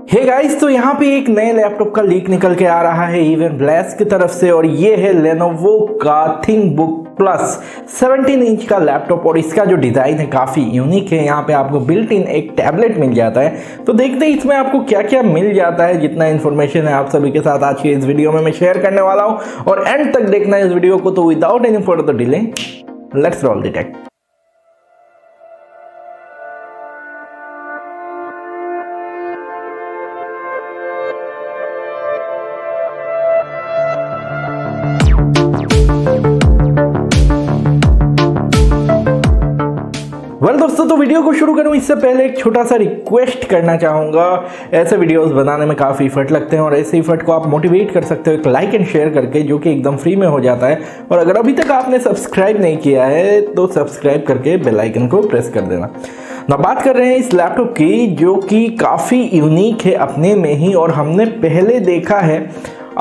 Hey guys, तो यहाँ पे एक नए लैपटॉप का लीक निकल के आ रहा है इवन ब्लैस्ट की तरफ से, और ये है Lenovo का ThinkBook प्लस 17 इंच का लैपटॉप। और इसका जो डिज़ाइन है काफ़ी यूनिक है। यहाँ पे आपको बिल्ट इन एक टैबलेट मिल जाता है। तो देखते हैं इसमें आपको क्या क्या मिल जाता है। जितना इन्फॉर्मेशन है आप सभी के साथ आज के इस वीडियो में मैं शेयर करने वाला हूँ, और एंड तक देखना है इस वीडियो को। तो without any further delay let's roll the take. दोस्तों, तो वीडियो को शुरू करूं इससे पहले एक छोटा सा रिक्वेस्ट करना चाहूँगा। ऐसे वीडियोस बनाने में काफ़ी इफर्ट लगते हैं, और ऐसे इफर्ट को आप मोटिवेट कर सकते हो एक लाइक एंड शेयर करके, जो कि एकदम फ्री में हो जाता है। और अगर अभी तक आपने सब्सक्राइब नहीं किया है तो सब्सक्राइब करके बेल आइकन को प्रेस कर देना। ना बात कर रहे हैं इस लैपटॉप की, जो कि काफ़ी यूनिक है अपने में ही, और हमने पहले देखा है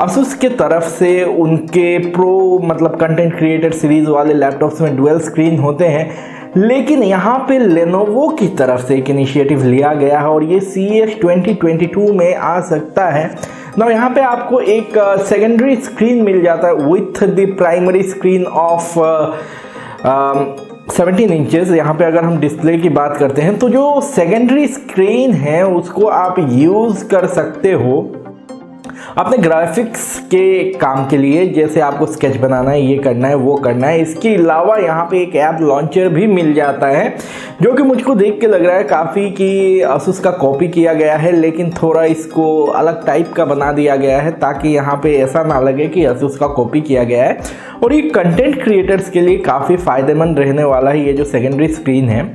Asus के तरफ से उनके प्रो मतलब कंटेंट क्रिएटर सीरीज़ वाले लैपटॉप्स में डुअल स्क्रीन होते हैं। लेकिन यहाँ पे Lenovo की तरफ से एक इनिशिएटिव लिया गया है, और ये CES 2022 में आ सकता है ना। यहाँ पे आपको एक सेकेंडरी स्क्रीन मिल जाता है with the primary screen of 17 inches. यहाँ पे अगर हम डिस्प्ले की बात करते हैं तो जो सेकेंडरी स्क्रीन है उसको आप यूज़ कर सकते हो अपने ग्राफिक्स के काम के लिए, जैसे आपको स्केच बनाना है, ये करना है, वो करना है। इसके अलावा यहाँ पे एक ऐप लॉन्चर भी मिल जाता है, जो कि मुझको देख के लग रहा है काफ़ी कि Asus का कॉपी किया गया है, लेकिन थोड़ा इसको अलग टाइप का बना दिया गया है, ताकि यहाँ पे ऐसा ना लगे कि Asus का कॉपी किया गया है। और ये कंटेंट क्रिएटर्स के लिए काफ़ी फ़ायदेमंद रहने वाला है ये जो सेकेंडरी स्क्रीन है।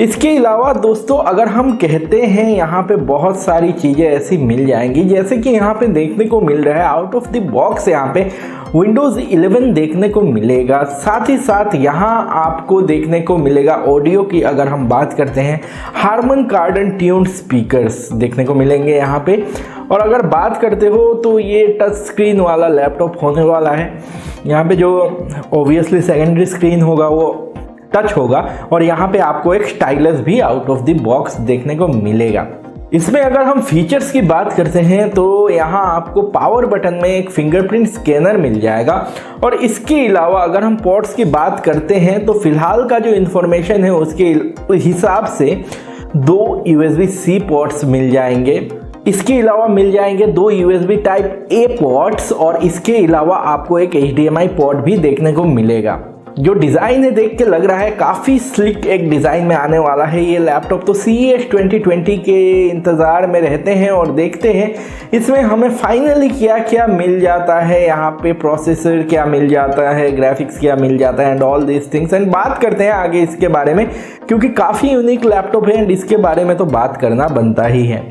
इसके अलावा दोस्तों, अगर हम कहते हैं यहाँ पे बहुत सारी चीज़ें ऐसी मिल जाएंगी, जैसे कि यहाँ पे देखने को मिल रहा है आउट ऑफ द बॉक्स यहाँ पे Windows 11 देखने को मिलेगा। साथ ही साथ यहाँ आपको देखने को मिलेगा ऑडियो की अगर हम बात करते हैं हार्मन कार्डन ट्यून्ड स्पीकर्स देखने को मिलेंगे यहाँ पे। और अगर बात करते हो तो ये टच स्क्रीन वाला लैपटॉप होने वाला है। यहाँ पे जो ऑब्वियसली सेकेंडरी स्क्रीन होगा वो टच होगा, और यहाँ पे आपको एक स्टाइलस भी आउट ऑफ द बॉक्स देखने को मिलेगा। इसमें अगर हम फीचर्स की बात करते हैं तो यहाँ आपको पावर बटन में एक फिंगरप्रिंट स्कैनर मिल जाएगा। और इसके अलावा अगर हम पोर्ट्स की बात करते हैं तो फिलहाल का जो इन्फॉर्मेशन है उसके हिसाब से 2 USB-C पोर्ट्स मिल जाएंगे। इसके अलावा मिल जाएंगे 2 USB टाइप A पोर्ट्स, और इसके अलावा आपको एक HDMI पोर्ट भी देखने को मिलेगा। जो डिज़ाइन है देख के लग रहा है काफ़ी स्लिक एक डिज़ाइन में आने वाला है ये लैपटॉप। तो CES 2020 के इंतज़ार में रहते हैं और देखते हैं इसमें हमें फाइनली क्या क्या मिल जाता है। यहाँ पे प्रोसेसर क्या मिल जाता है, ग्राफिक्स क्या मिल जाता है, and all this things. And बात करते हैं आगे इसके बारे में, क्योंकि काफ़ी यूनिक लैपटॉप है एंड इसके बारे में तो बात करना बनता ही है।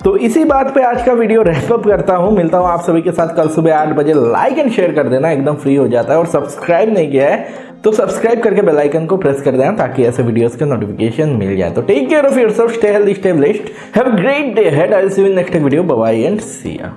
तो इसी बात पे आज का वीडियो रैप अप करता हूँ। मिलता हूँ आप सभी के साथ कल सुबह 8 बजे। लाइक एंड शेयर कर देना, एकदम फ्री हो जाता है। और सब्सक्राइब नहीं किया है तो सब्सक्राइब करके बेल आइकन को प्रेस कर देना, ताकि ऐसे वीडियोस के नोटिफिकेशन मिल जाए। तो take care of yourself, stay healthy, stay blessed, have a great day ahead. I will see you in next video. Bye bye and see या।